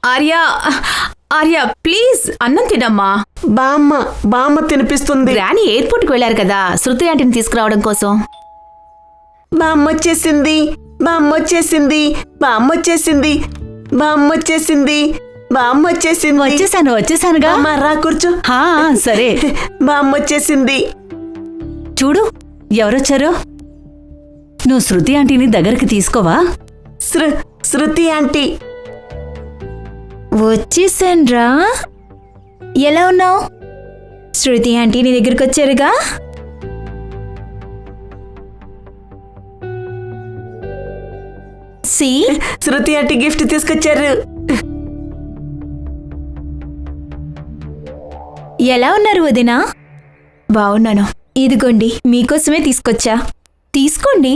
Arya Arya please అన్నం తినమ్మా. బామ్మ తినిపిస్తుంది. రాణి ఎయిర్పోర్ట్కి వెళ్ళారు కదా శృతి ఆంటీని తీసుకురావడం కోసం. బామ్మ వచ్చేసింది. వచ్చేసానుగా. రా కూర్చో. సరే. బామ్మ వచ్చేసింది. చూడు ఎవరొచ్చారో. నువ్వు శృతి ఆంటీని దగ్గరికి తీసుకోవా? శృతి ఆంటీ వచ్చేసాన్రా. ఎలా ఉన్నావు? శృతి ఆంటీ నీ దగ్గరికి వచ్చారుగా. శృతి ఆంటీ గిఫ్ట్ తీసుకొచ్చారు. ఎలా ఉన్నారు వదినా? బాగున్నాను. ఇదిగోండి మీకోసమే తీసుకొచ్చా, తీసుకోండి.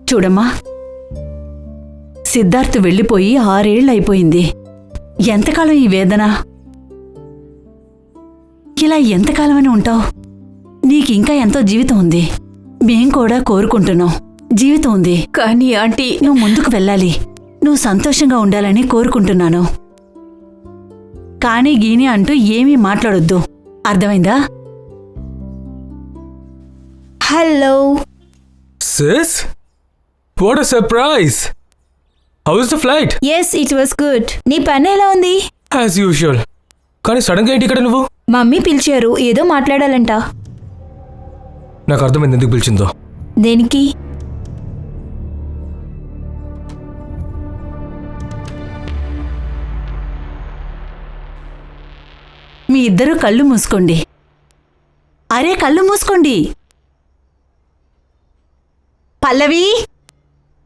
చూడమ్మా, సిద్ధార్థ్ వెళ్ళిపోయి 6 ఏళ్లయిపోయింది. ఎంతకాలం ఈ వేదన? ఇలా ఎంతకాలమని ఉంటావు? నీకింకా ఎంతో జీవితం ఉంది. మేం కూడా కోరుకుంటున్నాం, జీవితం ఉంది. కానీ ఆంటీ, నువ్వు ముందుకు వెళ్ళాలి. నువ్వు సంతోషంగా ఉండాలని కోరుకుంటున్నాను. కానీ గీని అంటూ ఏమీ మాట్లాడొద్దు, అర్థమైందా? Hello sis, what a surprise. How is the flight? Yes, it was good. నీ పని ఎలా ఉంది? As usual. కానీ సడన్ గా ఏంటి ఇక్కడ నువ్వు? మమ్మీ పిలిచారు, ఏదో మాట్లాడాలంట. నాకు అర్థమైంది ఎందుకు పిలిచిందో. దేనికి? మీ ఇద్దరూ కళ్ళు మూసుకోండి. అరే కళ్ళు మూసుకోండి. పల్లవి,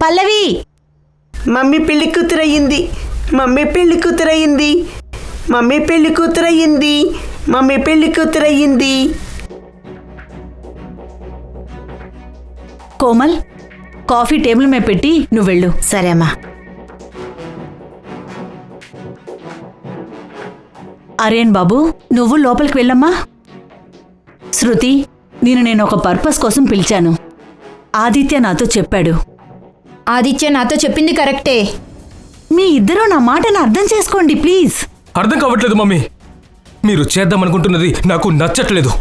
పల్లవి. మమ్మీ పెళ్లి కూతురయ్యింది. కోమల్, కాఫీ టేబుల్ మీద పెట్టి నువ్వు వెళ్ళు. సరే అమ్మా. అరేన్ బాబు, నువ్వు లోపలికి వెళ్ళమ్మా. శృతి, నేను ఒక పర్పస్ కోసం పిలిచాను. ఆదిత్య నాతో చెప్పాడు. ఆదిత్య నాతో చెప్పింది కరెక్టే. మీ ఇద్దరూ నా మాటను అర్థం చేసుకోండి ప్లీజ్. అర్థం కావట్లేదు మమ్మీ. మీరు చేద్దామనుకుంటున్నది నాకు నచ్చట్లేదు.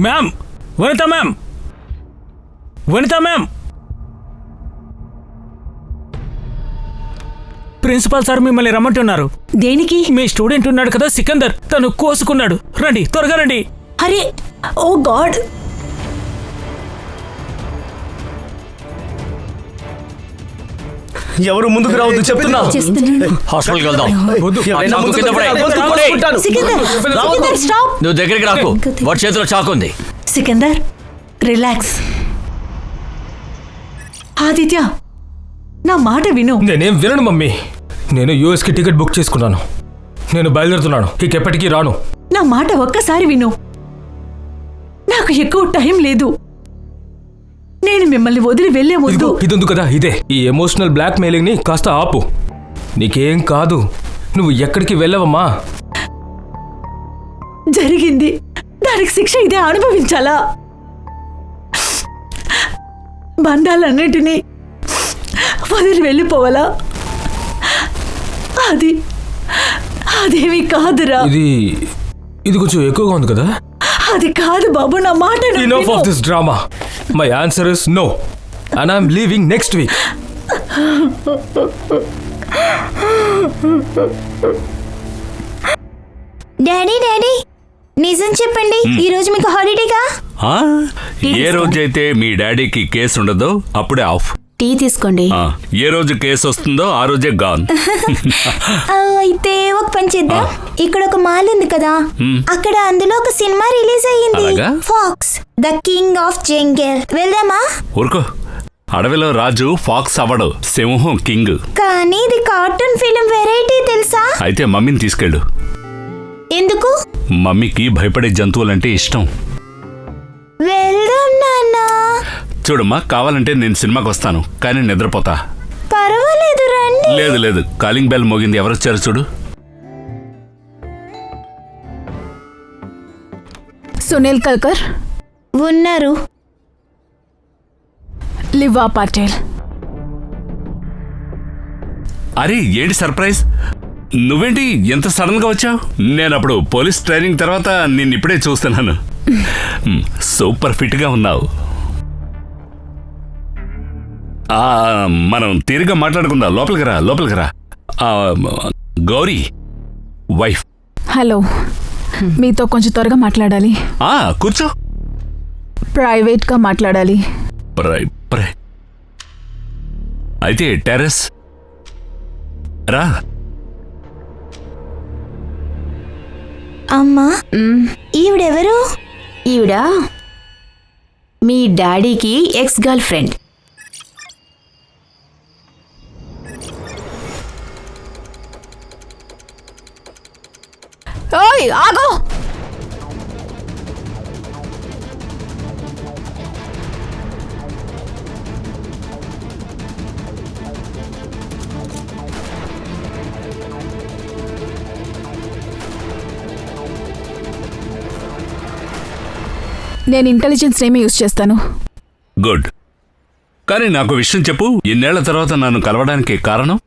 మ్యామ్, వనిత మ్యామ్, ప్రిన్సిపాల్ సార్ మిమ్మల్ని రమ్మంటున్నారు. దేనికి? మీ స్టూడెంట్ ఉన్నాడు కదా సికందర్, తను కోసుకున్నాడు. రండి, త్వరగా రండి. అరే, ఓ గాడ్. ఎవరు ముందుకు రావద్దు చెప్తున్నా. హాస్పిటల్కి వెళ్దాం. నువ్వు దగ్గరికి రాకు, వాడి చేతిలో చాకు ఉంది. సికందర్, రిలాక్స్. ఆదిత్య, నా మాట విను. నేనేం వినను మమ్మీ. నేను యూఎస్కి టికెట్ బుక్ చేసుకున్నాను. నేను బయలుదేరుతున్నాను. ఎప్పటికీ రాను. నా మాట ఒక్కసారి విను. నాకు ఎక్కువ టైం లేదు. నేను మిమ్మల్ని వదిలి వెళ్లే వద్దు. ఇదెందుకు కదా ఇదే. ఈ ఎమోషనల్ బ్లాక్ మెయిలింగ్ ని కాస్త ఆపు. నీకేం కాదు, నువ్వు ఎక్కడికి వెళ్ళవమ్మా. జరిగింది, దానికి శిక్ష ఇదే అనుభవించాలా? బంధాలన్నిటినీ వదిలి వెళ్ళిపోవాలా? అదేమీ కాదురా. ఇది కొంచెం ఎక్కువగా ఉంది కదా. అది కాదు బాబు, నా మాట విను. Enough of this drama. My answer is no. And I'm leaving next week. Daddy నిజం చెప్పండి, ఈ రోజు మీకు హాలిడేగా? ఏ రోజైతే మీ డాడీకి కేసు ఉండదో అప్పుడే ఆఫ్. టీ తీసుకోండి. ఏ రోజు కేసు వస్తుందో ఆ రోజే గాన్. అయితే ఒక పని చేద్దాం. ఇక్కడ ఒక మాల్ ఉంది కదా, అక్కడ అందులో ఒక సినిమా రిలీజ్ అయ్యింది. ఫాక్స్ ద కింగ్ ఆఫ్ జంగల్. వెళ్దామా? ఊరుకో, అడవిలో రాజు ఫాక్స్ అవడు, సింహం కింగ్. కానీ ఇది కార్టూన్ ఫిల్మ్ వెరైటీ తెలుసా? అయితే మమ్మీని తీసుకెళ్ళు. ఎందుకు? మమ్మీకి భయపడే జంతువులంటే ఇష్టం. వెళ్దాం నాన్న. చూడమ్మా, కావాలంటే నేను సినిమాకి వస్తాను, కానీ నిద్రపోతా. పర్వాలేదు రండి. లేదు లేదు, కాలింగ్ బెల్ మోగింది, ఎవరొచ్చారు చూడు. సునీల్ కల్కర్, ఉన్నారు. లివా పాటేల్. అరే ఏంటి సర్ప్రైజ్, నువ్వేంటి ఎంత సడన్ గా వచ్చావు? నేను అప్పుడు పోలీస్ ట్రైనింగ్ తర్వాత నిన్ను ఇప్పుడే చూస్తున్నాను. సూపర్ ఫిట్ గా ఉన్నావు. మనం తీరిగా మాట్లాడుకుందాం. లోపలికి రా. గౌరీ వైఫ్. హలో, మీతో కొంచెం త్వరగా మాట్లాడాలి. కూర్చో. ప్రైవేట్గా మాట్లాడాలి. అయితే టెర్రస్ రా. అమ్మా, ఈవిడెవరు? ఈవిడ మీ డాడీకి ఎక్స్ గర్ల్ ఫ్రెండ్. ఓయ్ ఆగో. నేను ఇంటెలిజెన్స్ నేమే యూజ్ చేస్తాను. గుడ్. కానీ నాకు విషయం చెప్పు, ఇన్నేళ్ల తర్వాత నన్ను కలవడానికి కారణం?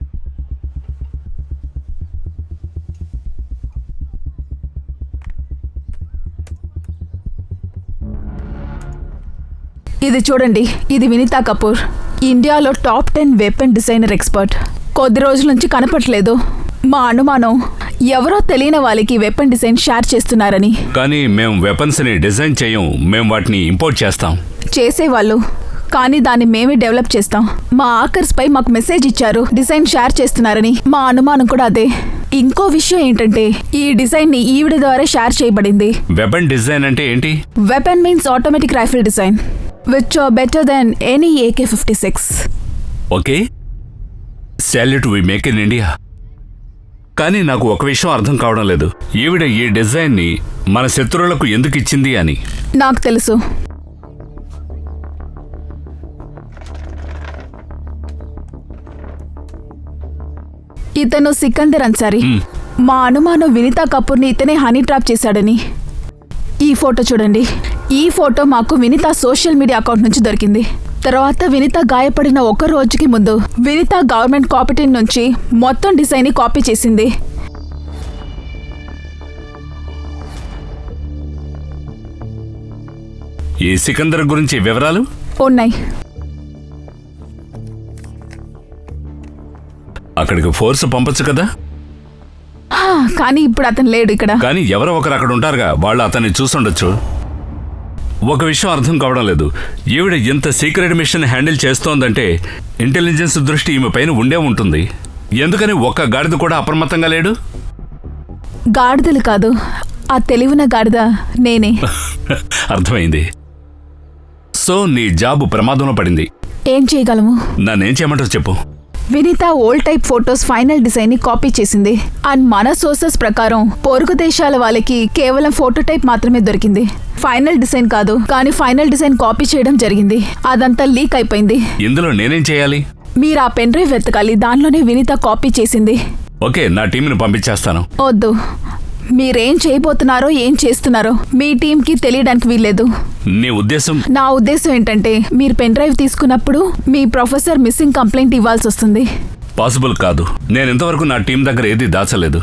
ఇది చూడండి, ఇది వినీతా కపూర్, ఇండియాలో టాప్ 10 వెపన్ డిజైనర్ ఎక్స్పర్ట్. కొద్ది రోజుల నుంచి కనపట్లేదు. మా అనుమానం ఎవరో తెలియని వాళ్ళకి వెపన్ డిజైన్ షేర్ చేస్తున్నారని. కానీ మేము వెపన్స్ ని డిజైన్ చేయం, మేము వాటిని ఇంపోర్ట్ చేస్తాం. చేసేవాళ్ళు, కానీ దాన్ని మేమే డెవలప్ చేస్తాం. మా ఆకర్స్ పై మాకు మెసేజ్ ఇచ్చారు డిజైన్ షేర్ చేస్తున్నారని. మా అనుమానం కూడా అదే. ఇంకో విషయం ఏంటంటే ఈ డిజైన్ ని ఈవిడ ద్వారా షేర్ చేయబడింది. వెపన్ డిజైన్ అంటే ఏంటి? Weapon means automatic rifle design which are better than any AK-56. Okay, salute, we make in India. కానీ నాకు ఒక విషయం అర్థం కావడం లేదు, ఈవిడ ఈ డిజైన్ ని మన శత్రువులకు ఎందుకు ఇచ్చింది అని. నాకు తెలుసు. ఇతను సికందర్ అన్సారీ. మా అనుమానం వినీతా కపూర్ని ఇతనే హనీ ట్రాప్ చేశాడని. ఈ ఫోటో చూడండి. ఈ ఫోటో మాకు వినీతా సోషల్ మీడియా అకౌంట్ నుంచి దొరికింది. తర్వాత వినీతా గాయపడిన ఒక రోజుకి ముందు వినీతా గవర్నమెంట్ కాపీటీన్ నుంచి మొత్తం డిజైన్ ని కాపీ చేసింది. ఈ సికందర్ గురించి వివరాలు ఉన్నాయి. అక్కడికి ఫోర్స్ పంపొచ్చు కదా. కానీ ఇప్పుడు అతను లేడు ఇక్కడ. కానీ ఎవరో ఒకరు అక్కడ ఉంటారుగా, వాళ్ళు అతన్ని చూసుండొచ్చు. ఒక విషయం అర్థం కావడం లేదు, ఈవిడ ఎంత సీక్రెట్ మిషన్ హ్యాండిల్ చేస్తోందంటే ఇంటెలిజెన్స్ దృష్టి ఈమె పైన ఉండే ఉంటుంది. ఎందుకని ఒక్క గాడిద కూడా అప్రమత్తంగా లేడు? గాడిదలు కాదు, ఆ తెలివిన గాడిద నేనే. అర్థమైంది. సో నీ జాబు ప్రమాదంలో పడింది. ఏం చేయగలము? నన్నేం చేయమంటావు చెప్పు. Vineeta old type photos final design ని కాపీ చేసింది. అండ్ మన సోర్సెస్ ప్రకారం పొరుగు దేశాల వాళ్ళకి కేవలం ఫోటో టైప్ మాత్రమే దొరికింది, ఫైనల్ డిజైన్ కాదు. కానీ ఫైనల్ డిజైన్ కాపీ చేయడం జరిగింది. అదంతా లీక్ అయిపోయింది. ఇందులో నేనేం చేయాలి? మీరు ఆ పెన్ డ్రైవ్ వెతకాలి, దానిలోనే వినీతా కాపీ చేసింది. ఓకే, నా టీంని పంపించేస్తాను. వద్దు, మీరేం చేయబోతున్నారో ఏం చేస్తున్నారో మీ టీంకి తెలియడానికి వీల్లేదు. నీ ఉద్దేశం? నా ఉద్దేశం ఏంటంటే మీరు పెన్ డ్రైవ్ తీసుకున్నప్పుడు మీ ప్రొఫెసర్ మిస్సింగ్ కంప్లైంట్ ఇవ్వాల్సి వస్తుంది. పాసిబుల్ కాదు, నేను ఇంతవరకు నా టీం దగ్గర ఏది దాచలేదు.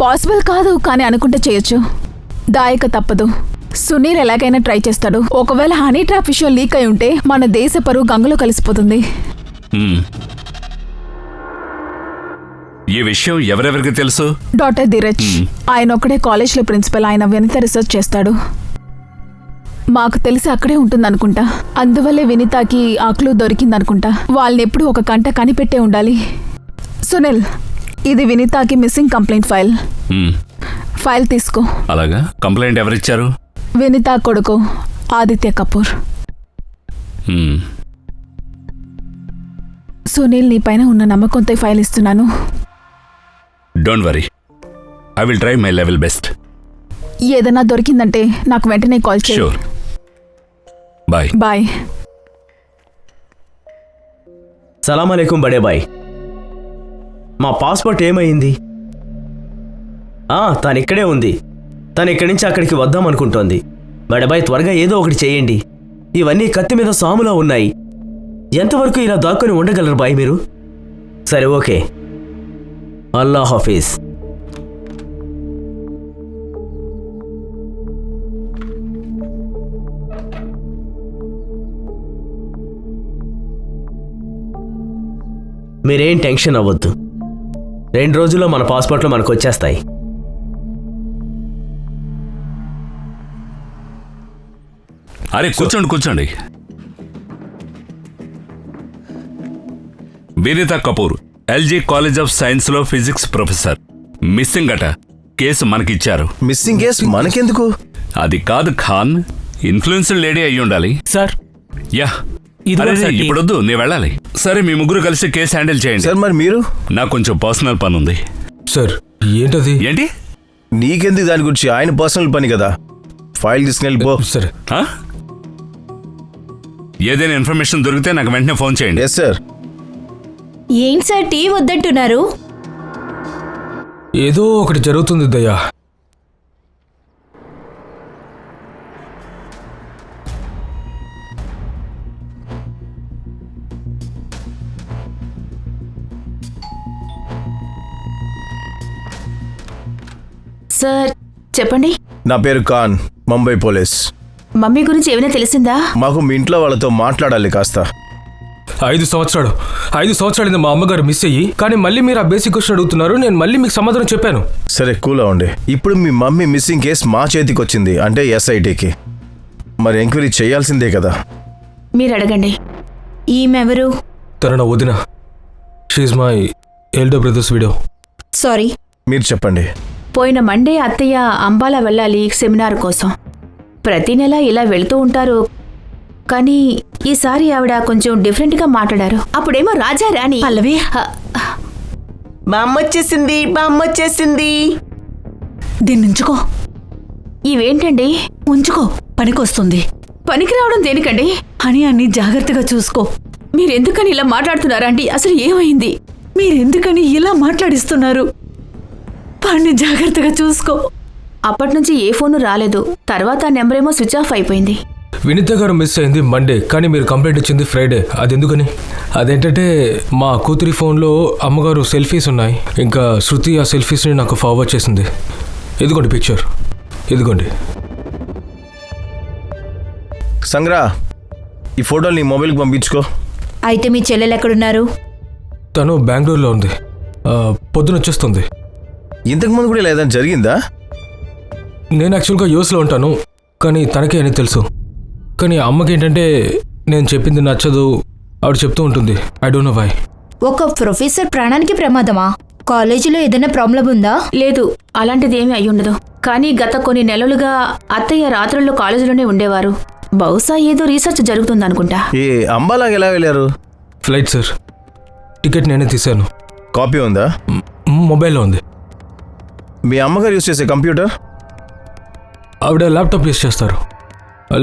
పాసిబుల్ కాదు, కానీ అనుకుంటే చేయొచ్చు. దాయక తప్పదు. సునీల్ ఎలాగైనా ట్రై చేస్తాడు. ఒకవేళ హనీ ట్రాప్ విషయం లీక్ అయి ఉంటే మన దేశ పరువు గంగలో కలిసిపోతుంది. ఈ విషయం ఎవరెవరికి తెలుసు? డాక్టర్ ధీరజ్, ఆయన ఒక్కడే కాలేజ్లో ప్రిన్సిపల్. ఆయన వినీత రీసెర్చ్ చేస్తాడు. మాకు తెలిసి అక్కడే ఉంటుందనుకుంటా. అందువల్లే వినీతాకి ఆ క్లూ దొరికిందనుకుంటా. వాళ్ళని ఎప్పుడు ఒక కంట కనిపెట్టే ఉండాలి. సునీల్, ఇది వినీతాకి మిస్సింగ్ కంప్లైంట్ ఫైల్. ఫైల్ తీసుకో. అలాగా? కంప్లైంట్ ఎవరిచ్చారు? వినీతా కొడుకు ఆదిత్య కపూర్. సునీల్, నీ పైన ఉన్న నమ్మకంతో ఫైల్ ఇస్తున్నాను. Don't worry, I will try my level best. ఏదైనా దొరికిందంటే నాకు వెంటనే కాల్ చేయి. షూర్. బాయ్. బాయ్. సలాం అలైకుం బడే బాయ్. మా పాస్పోర్ట్ ఏమైంది? తను ఇక్కడే ఉంది. తను ఇక్కడి నుంచి అక్కడికి వద్దామనుకుంటోంది. బడే బాయ్ త్వరగా ఏదో ఒకటి చేయండి. ఇవన్నీ కత్తి మీద సాములా ఉన్నాయి. ఎంతవరకు ఇలా దాక్కుని ఉండగలరు బాయ్ మీరు? సరే ఓకే, అల్లా హాఫీజ్. మీరేం టెన్షన్ అవ్వద్దు. 2 రోజుల్లో మన పాస్పోర్ట్లు మనకు వచ్చేస్తాయి. అరే కూర్చోండి. Vineeta Kapoor, LG college of science లో ఫిజిక్స్ ప్రొఫెసర్. మిస్సింగ్ అట. కేసు మనకిచ్చారు. మిస్సింగ్ కేసు మనకెందుకు? అది కాదు ఖాన్, ఇన్ఫ్లుయెన్స్డ్ లేడీ అయి ఉండాలి. సార్ యా, ఇప్పుడొద్దు, నేను వెళ్ళాలి. సరే, మీ ముగ్గురు కలిసి కేసు హ్యాండిల్ చేయండి. సార్ మరి మీరు? నాకు కొంచెం పర్సనల్ పని ఉంది. సార్ ఏంటది? ఏంటి? నీకెందుకు దాని గురించి? ఆయన పర్సనల్ పని కదా. ఫైల్ తీసుకెళ్ళిపో. సరే. ఏదైనా ఇన్ఫర్మేషన్ దొరికితే నాకు వెంటనే ఫోన్ చేయండి. Yes sir. ఏంటి సార్ టీ వద్దంటున్నారు? ఏదో ఒకటి జరుగుతుంది దయ్యా. సార్ చెప్పండి. నా పేరు ఖాన్, ముంబై పోలీస్. మమ్మీ గురించి ఏమైనా తెలిసిందా? మాకు మీ ఇంట్లో వాళ్ళతో మాట్లాడాలి కాస్త. 5 సంవత్సరాలు మా అమ్మగారు మిస్ అయ్యి, కానీ మళ్ళీ మీరు ఆ బేసిక్ క్వశ్చన్ అడుగుతున్నారు. నేను మళ్ళీ మీకు సమాధానం చెప్పాను. సరే కూల్ అవ్వండి. ఇప్పుడు మీ మమ్మీ మిస్సింగ్ కేసు మా చేతికి వచ్చింది, అంటే ఎస్ఐటీకి. మరి ఎంక్వైరీ చేయాల్సిందే కదా. మీరు అడగండి. ఈమెవరు? తన నా వదిన. She's my elder brother's widow. Sorry. మీరు చెప్పండి. పోయిన మండే అత్తయ్య అంబాలా వెళ్ళాలి సెమినార్ కోసం. ప్రతి నెల ఇలా వెళ్తూ ఉంటారు, కానీ ఈసారి ఆవిడ కొంచెం డిఫరెంట్గా మాట్లాడారు. అప్పుడేమో రాజా రాణి పల్లవి. బామ్మ వచ్చేసింది. దీన్ని ఉంచుకో. ఇవేంటండి? ఉంచుకో, పనికొస్తుంది. పనికి రావడం దేనికండి? అని అన్ని జాగ్రత్తగా చూసుకో. మీరెందుకని ఇలా మాట్లాడుతున్నారండి? అసలు ఏమైంది? మీరెందుకని ఇలా మాట్లాడిస్తున్నారు? వాడిని జాగ్రత్తగా చూసుకో. అప్పటినుంచి ఏ ఫోను రాలేదు. తర్వాత నెంబర్ ఏమో స్విచ్ ఆఫ్ అయిపోయింది. వినీత గారు మిస్ అయింది మండే, కానీ మీరు కంప్లైంట్ ఇచ్చింది ఫ్రైడే. అది ఎందుకని? అదేంటంటే మా కూతురి ఫోన్లో అమ్మగారు సెల్ఫీస్ ఉన్నాయి. ఇంకా శృతి ఆ సెల్ఫీస్ని నాకు ఫార్వర్డ్ చేసింది. ఇదిగోండి పిక్చర్, ఇదిగోండి. సంగ్రా, ఈ ఫోటోలు నీ మొబైల్కి పంపించుకో. అయితే మీ చెల్లెలు ఎక్కడున్నారు? తను బెంగళూరులో ఉంది. పొద్దున వచ్చేస్తుంది. ఇంతకుముందు కూడా ఇలా ఏదైనా జరిగిందా? నేను యాక్చువల్గా యూఎస్లో ఉంటాను, కానీ తనకే అని తెలుసు. కానీ అమ్మకి ఏంటంటే నేను చెప్పింది నచ్చదు. ఆవిడ చెప్తూ ఉంటుంది. I don't know why. ఒక ప్రొఫెసర్ ప్రాణానికి ప్రమాదమా? కాలేజీలో ఏదైనా ప్రాబ్లం ఉందా? లేదు, అలాంటిది ఏమీ అయ్యుండదు. కానీ గత కొన్ని నెలలుగా అత్తయ్య రాత్రుల్లో కాలేజీలోనే ఉండేవారు. బహుశా ఏదో రీసెర్చ్ జరుగుతుందనుకుంటా. ఈ అంబాలాగా ఎలా వెళ్ళారు? Flight sir. టికెట్ నేనే తీశాను. కాపీ ఉందా? మొబైల్లో ఉంది. మీ అమ్మగారు యూజ్ చేసే కంప్యూటర్? ఆవిడ ల్యాప్టాప్ యూజ్ చేస్తారు.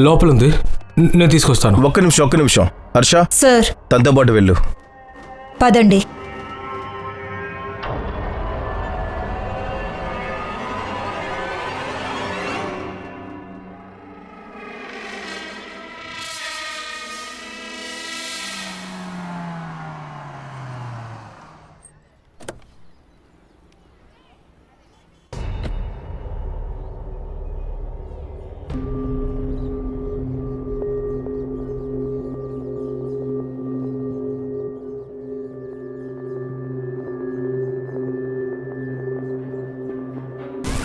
లోపల ఉంది, నేను తీసుకొస్తాను. ఒక్క నిమిషం. హర్ష సార్, తనతో పాటు వెళ్ళు. పదండి.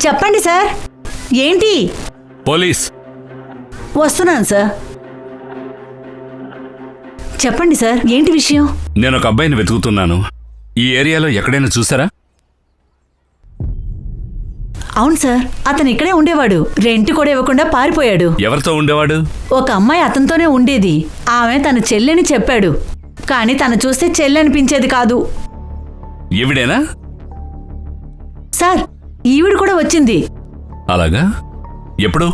చెప్పండి సార్. ఏంటి? పోలీస్. వస్తున్నాను సార్. చెప్పండి సార్, ఏంటి విషయం? నేను ఒక అబ్బాయిని వెతుకుతున్నాను. ఈ ఏరియాలో ఎక్కడైనా చూసారా? అవును సార్, అతను ఇక్కడే ఉండేవాడు. రెంట్ కూడా ఇవ్వకుండా పారిపోయాడు. ఎవరితో ఉండేవాడు? ఒక అమ్మాయి అతనితోనే ఉండేది. ఆమె తన చెల్లెని చెప్పాడు, కానీ తను చూస్తే చెల్లె అనిపించేది కాదు. ఈవిడేనా? సార్, ఈవిడ కూడా వచ్చింది. అలాగా? ఎప్పుడు?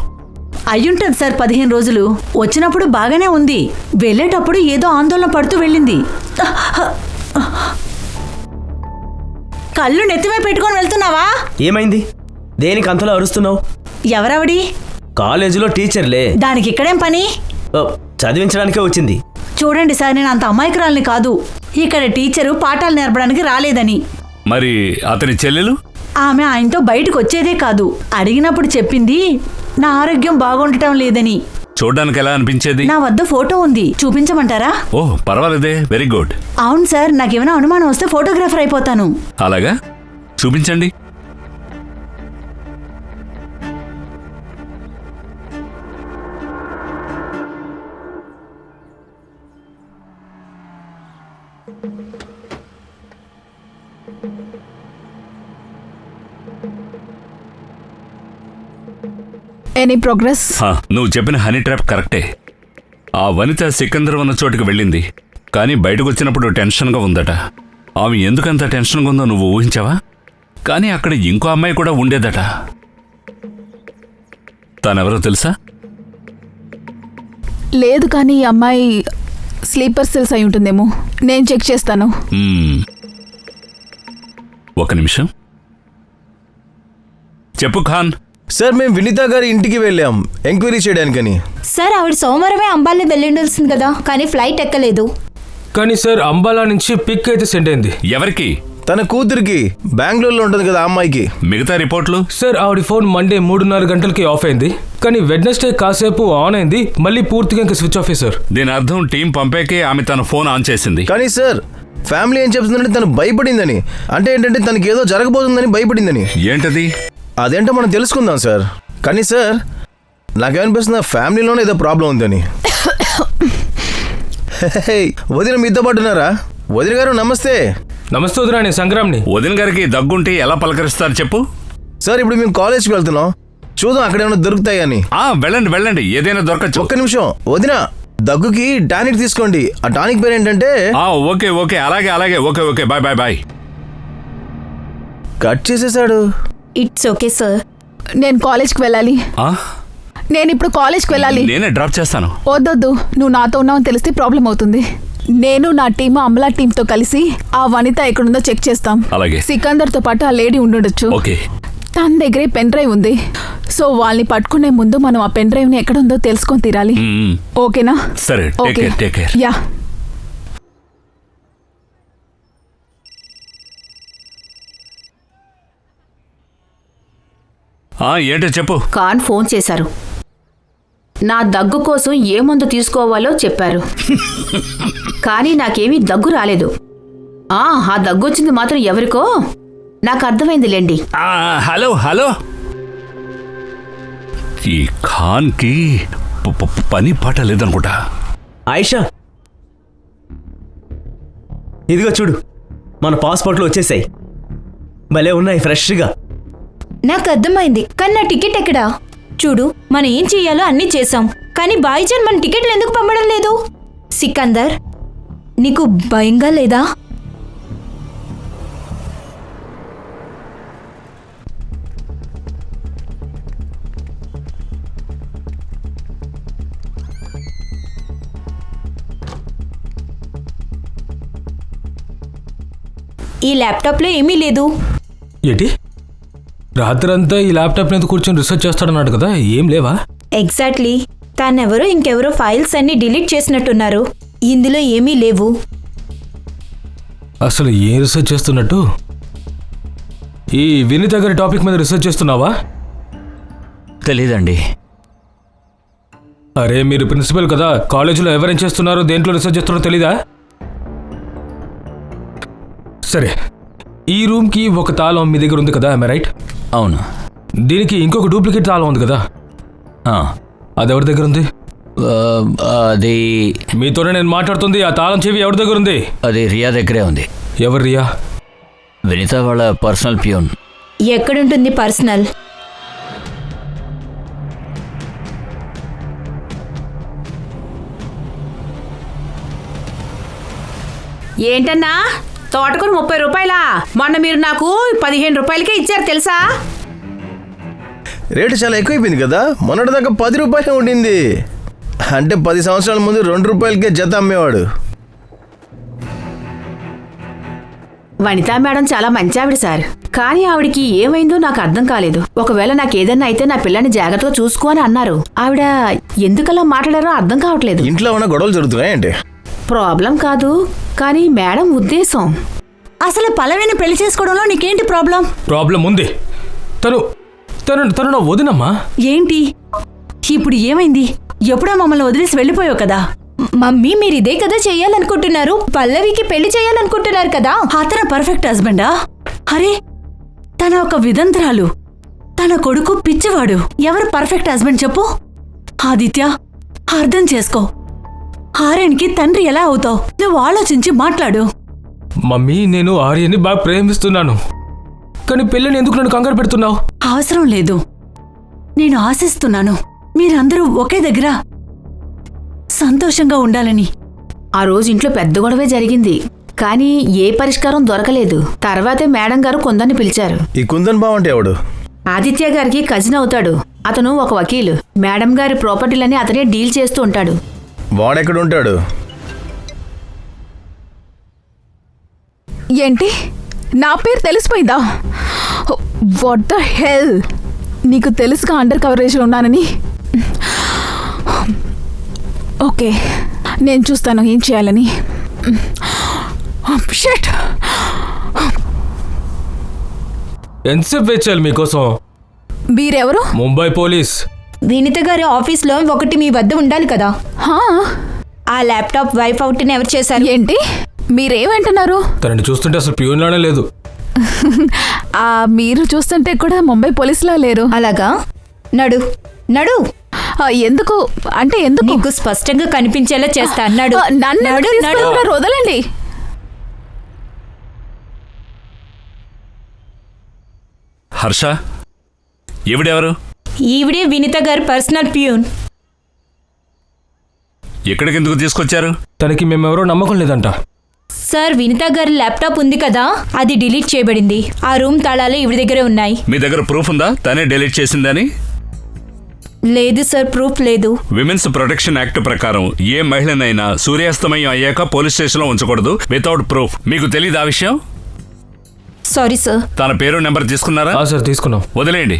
అయ్యుంటుంది సార్ 15 రోజులు. వచ్చినప్పుడు బాగానే ఉంది, వెళ్ళేటప్పుడు ఏదో ఆందోళన పడుతూ వెళ్ళింది. కళ్ళు నెత్తిమే పెట్టుకొని వెళ్తున్నావా? ఏమైంది? దేనికి అంతలా అరుస్తున్నావు? ఎవరవడి? కాలేజీలో టీచర్లే. దానికి ఇక్కడేం పని? చదివించడానికే వచ్చింది. చూడండి సార్, నేను అంత అమాయకురాల్ని కాదు. ఇక్కడ టీచరు పాఠాలు నేర్పడానికి రాలేదని. మరి అతని చెల్లెలు? ఆమె ఆయనతో బయటకు వచ్చేదే కాదు. అడిగినప్పుడు చెప్పింది నా ఆరోగ్యం బాగుండటం లేదని. చూడ్డానికి ఎలా అనిపించేది? నా వద్ద ఫోటో ఉంది, చూపించమంటారా? ఓహ్, పర్వాలేదే, వెరీ గుడ్. అవును సార్, నాకేమైనా అనుమానం వస్తే ఫోటోగ్రాఫర్ అయిపోతాను. అలాగా? చూపించండి. Any progress? నువ్వు చెప్పిన హనీ ట్రాప్ కరెక్టే. ఆ వనిత సికందర్ ఉన్న చోటుకి వెళ్ళింది, కానీ బయటకు వచ్చినప్పుడు టెన్షన్గా ఉందట. ఆమె ఎందుకంత టెన్షన్గా ఉందో నువ్వు ఊహించావా? కానీ అక్కడ ఇంకో అమ్మాయి కూడా ఉండేదట. తనెవరో తెలుసా? లేదు, కానీ ఈ అమ్మాయి స్లీపర్ సెల్స్ అయి ఉంటుందేమో. నేను చెక్ చేస్తాను. ఒక నిమిషం. చెప్పు ఖాన్. సార్, మేము వినీత గారి ఇంటికి వెళ్ళాం ఎంక్వైరీ చేయడానికని. సార్, ఆవిడ సోమవారమే అంబాలా వెళ్ళిండాల్సింది కదా, కానీ ఫ్లైట్ ఎక్కలేదు. కానీ సార్, అంబాలా నుంచి పిక్ అయితే సెండ్ అయింది. ఎవరికి? తన కూతురికి. బెంగళూరులో ఉంటుంది కదా అమ్మాయికి. మిగతా రిపోర్ట్లు? సార్, ఆవిడ ఫోన్ మండే 3:30 గంటలకి ఆఫ్ అయింది, కానీ వెడ్నెస్డే కాసేపు ఆన్ అయింది, మళ్ళీ పూర్తిగా ఇంకా స్విచ్ ఆఫ్. సార్, దీని అర్థం టీం పంపాకే ఆమె తన ఫోన్ ఆన్ చేసింది. కానీ సార్, ఫ్యామిలీ ఏం చెప్తుందంటే తను భయపడిందని. అంటే ఏంటంటే తనకి ఏదో జరగబోతుందని భయపడిందని. ఏంటది? అదేంటో మనం తెలుసుకుందాం సార్. కానీ సార్, నాకేమనిపిస్తుంది, ఫ్యామిలీలోనే ఏదో ప్రాబ్లం ఉందని. వదిన మీతో పాటున్నారా? వదిన గారు నమస్తే. నమస్తే వదిన, నేను సంగ్రామ్ని. వదిన గారికి దగ్గుంటే ఎలా పలకరిస్తారు చెప్పు? సార్, ఇప్పుడు మేము కాలేజ్కి వెళ్తున్నాం, చూద్దాం అక్కడ ఏమైనా దొరుకుతాయని. వెళ్ళండి వెళ్ళండి, ఏదైనా దొరకచ్చు. ఒక్క నిమిషం వదిన, దగ్గుకి టానిక్ తీసుకోండి. ఆ టానిక్ పేరు ఏంటంటే? ఓకే ఓకే, అలాగే అలాగే, okay okay, bye bye bye. Cut చేసేసాడు. It's okay sir. నేను కాలేజ్కి వెళ్ళాలి. నేను ఇప్పుడు కాలేజ్కి వెళ్ళాలి. నేనే డ్రాప్ చేస్తాను. వద్దొద్దు, నువ్వు నాతో ఉన్నావని తెలిస్తే ప్రాబ్లం అవుతుంది. నేను నా టీం అమలా టీంతో కలిసి ఆ వనిత ఎక్కడుందో చెక్ చేస్తాం. అలాగే. సికందర్తో పాటు ఆ లేడీ ఉండొచ్చు. ఓకే. తన దగ్గరే పెన్ డ్రైవ్ ఉంది. సో వాళ్ళని పట్టుకునే ముందు మనం ఆ పెన్ డ్రైవ్ ని ఎక్కడ ఉందో తెలుసుకొని తీరాలి. ఓకేనా? సరే, టేక్ కేర్. యా. ఏంటో చెప్పు. ఖాన్ ఫోన్ చేశారు. నా దగ్గు కోసం ఏ మందు తీసుకోవాలో చెప్పారు, కానీ నాకేమీ దగ్గు రాలేదు. ఆ దగ్గు వచ్చింది మాత్రం ఎవరికో నాకు అర్థమైందిలేండి. హలో హలో, ఈ ఖాన్కి పని పాట లేదనుకుంటా. ఆయిషా, ఇదిగో చూడు, మన పాస్పోర్ట్లు వచ్చేసాయి. భలే ఉన్నాయి, ఫ్రెష్గా. నాకు అర్థమైంది, కానీ నా టికెట్ ఎక్కడా? చూడు, మనం ఏం చెయ్యాలో అన్నీ చేసాం, కానీ బాయిజాన్ మన టికెట్లు ఎందుకు పంపడం లేదు? సికందర్, నీకు భయంగా లేదా? ఈ ల్యాప్టాప్లో ఏమీ లేదు. ఏంటి? రాత్రంతా ఈ ల్యాప్టాప్ మీద కూర్చొని రీసెర్చ్ చేస్తాడన్నాడు కదా, ఏం లేవా? ఎగ్జాక్ట్లీ. తానెవరో ఇంకెవరో ఫైల్స్ అన్ని డిలీట్ చేసినట్టున్నారు. ఇందులో ఏమీ లేవు. అసలు ఏం రీసెర్చ్ చేస్తున్నట్టు? ఈ వినీత గారి టాపిక్ మీద రీసెర్చ్ చేస్తున్నావా? తెలీదండి. అరే, మీరు ప్రిన్సిపల్ కదా, కాలేజీలో ఎవరేం చేస్తున్నారో దేంట్లో రీసెర్చ్ చేస్తున్నారో తెలీదా? సరే, ఈ రూమ్కి ఒక తాళం మీ దగ్గర ఉంది కదా, రైట్? అవును. దీనికి ఇంకొక డూప్లికేట్ తాళం ఉంది కదా, అది ఎవరి దగ్గర ఉంది? అది మీతోనే నేను మాట్లాడుతుంది. ఆ తాళం చెవి ఎవరి దగ్గర ఉంది? అది రియా దగ్గరే ఉంది. ఎవరు రియా? వినీత వాళ్ళ పర్సనల్ ప్యూన్. ఎక్కడుంటుంది పర్సనల్? ఏంటన్నా, తోటకూర 30 రూపాయలా? మొన్న మీరు నాకు 15 రూపాయలకే ఇచ్చారు తెలుసా? రేటు చాలా ఎక్కువైపోయింది కదా. మొన్నటిదాకా 10 రూపాయలే ఉండింది. అంటే 10 సంవత్సరాల ముందు 2 రూపాయలకే జత అమ్మేవాడు. వనితా మేడం చాలా మంచి ఆవిడ సార్, కానీ ఆవిడికి ఏమైందో నాకు అర్థం కాలేదు. ఒకవేళ నాకు ఏదన్నా అయితే నా పిల్లని జాగ్రత్తగా చూసుకో అని అన్నారు. ఆవిడ ఎందుకలా మాట్లాడారో అర్థం కావట్లేదు. ఇంట్లో ఉన్న గొడవలు జరుగుతున్నాయంటే ప్రాబ్లం కాదు, కానీ మేడం ఉద్దేశం. అసలు పల్లవిని పెళ్లి చేసుకోవడంలో నీకేంటి ప్రాబ్లం? ప్రాబ్లం ఉంది. తను తను తను నా వదినమ్మా. ఏంటి ఇప్పుడు ఏమైంది? ఎప్పుడో మమ్మల్ని వదిలేసి వెళ్ళిపోయావు కదా. మమ్మీ మీరు ఇదే కదా చెయ్యాలనుకుంటున్నారు, పల్లవికి పెళ్లి చేయాలనుకుంటున్నారు కదా. అతను పర్ఫెక్ట్ హస్బెండా? అరే తన ఒక విదంతరాలు, తన కొడుకు పిచ్చివాడు. ఎవరు పర్ఫెక్ట్ హస్బెండ్ చెప్పు? ఆదిత్య, అర్థం చేసుకో. ఆర్యన్కి తండ్రి ఎలా అవుతావు? నువ్వు ఆలోచించి మాట్లాడు. మమ్మీ, నేను ఆర్యని బాగా ప్రేమిస్తున్నాను, కానీ పెళ్ళిని ఎందుకు నన్ను కంగారు పెడుతున్నావు? అవసరం లేదు. నేను ఆశిస్తున్నాను మీరందరూ ఒకే దగ్గర సంతోషంగా ఉండాలని. ఆ రోజు ఇంట్లో పెద్ద గొడవే జరిగింది, కానీ ఏ పరిష్కారం దొరకలేదు. తర్వాతే మేడం గారు కుందన్ని పిలిచారు. ఈ కుందన్ బావ అంటే ఎవడు? ఆదిత్య గారికి కజిన్ అవుతాడు. అతను ఒక వకీలు. మేడం గారి ప్రాపర్టీలని అతనే డీల్ చేస్తూ ఉంటాడు. వాడెక్కడ ఉంటాడు? ఏంటి, నా పేరు తెలిసిపోయిందా? What the hell! నీకు తెలుసుగా అండర్ కవరేజ్లో ఉన్నానని. ఓకే, నేను చూస్తాను ఏం చేయాలని. షిట్! ఎంతసేపు వెయిట్ చేయాలి మీకోసం? మీరెవరు? ముంబై పోలీస్. వినిత గారి ఆఫీస్లో ఒకటి మీ వద్ద ఉండాలి కదా. ఆ ల్యాప్టాప్ వైఫ్ అవుట్ని ఎవరు చేశారు? ఏంటి మీరేమంటున్నారు? తనని చూస్తుంటే అసలు ప్యూన్లానే లేదు. మీరు చూస్తుంటే కూడా ముంబై పోలీసులా లేరు. అలాగా? నడు నడు. ఎందుకు అంటే ఎందుకు? నీకు స్పష్టంగా కనిపించేలా చేస్తా. నడు. నన్ను వదలండి. హర్ష, ఈవిడెవరు? ఈవిడే వినిత గారి పర్సనల్ ప్యూన్. ఎక్కడికి ఎందుకు తీసుకొచ్చారు? తనకి మేమెవరో నమ్మకం లేదంట. సార్, వినిత గారి ల్యాప్టాప్ ఉంది కదా, అది డిలీట్ చేయబడింది. ఆ రూమ్ తాళాలు ఈవిడ దగ్గరే ఉన్నాయి. మీ దగ్గర ప్రూఫ్ ఉందా తనే డిలీట్ చేసిందని? లేదు సార్, ప్రూఫ్ లేదు. విమెన్స్ ప్రొటెక్షన్ యాక్ట్ ప్రకారం ఏ మహిళనైనా సూర్యాస్తమయం అయ్యాక పోలీస్ స్టేషన్ లో ఉంచకూడదు వితౌట్ ప్రూఫ్. మీకు తెలియదు ఆ విషయం? Sorry sir. తన పేరు నెంబర్ తీసుకున్నారా? సార్, తీసుకున్నాం. వదిలేయండి.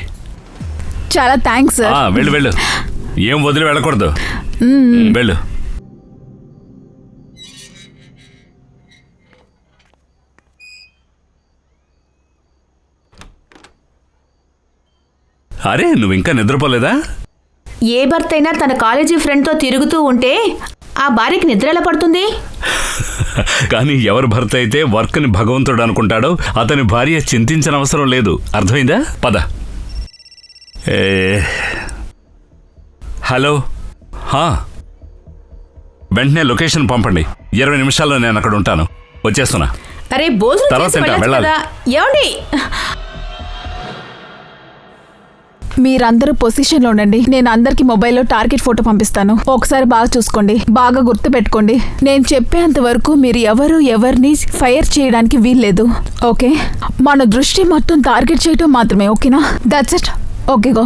చాలా థ్యాంక్స్ సార్. వెళ్ళు వెళ్ళు. ఏం వదిలి వెళ్ళకూడదు. వెళ్ళు. అరే, నువ్వు ఇంకా నిద్రపోలేదా? ఏ భర్త అయినా తన కాలేజీ ఫ్రెండ్తో తిరుగుతూ ఉంటే ఆ భార్యకి నిద్ర ఎలా పడుతుంది? కానీ ఎవరి భర్త అయితే వర్క్ని భగవంతుడు అనుకుంటాడో అతని భార్య చింతించిన అవసరం లేదు. అర్థమైందా? పద. హలో, వెంటనే లొకేషన్ పంపండి. 20 నిమిషాల్లో నేను అక్కడ ఉంటాను. వచ్చేస్తున్నా. అరే, భోజనం తర్వాత చేసి వెళ్ళొచ్చు వెళ్ళాలి. కదా. ఏమండి? మీరందరూ పొజిషన్లో ఉండండి. నేను అందరికి మొబైల్లో టార్గెట్ ఫోటో పంపిస్తాను. ఒకసారి బాగా చూసుకోండి, బాగా గుర్తు పెట్టుకోండి. నేను చెప్పేంత వరకు మీరు ఎవరిని ఫైర్ చేయడానికి వీల్లేదు. ఓకే? మన దృష్టి మొత్తం టార్గెట్ చేయటం మాత్రమే. ఓకేనా? That's it. Okay, go.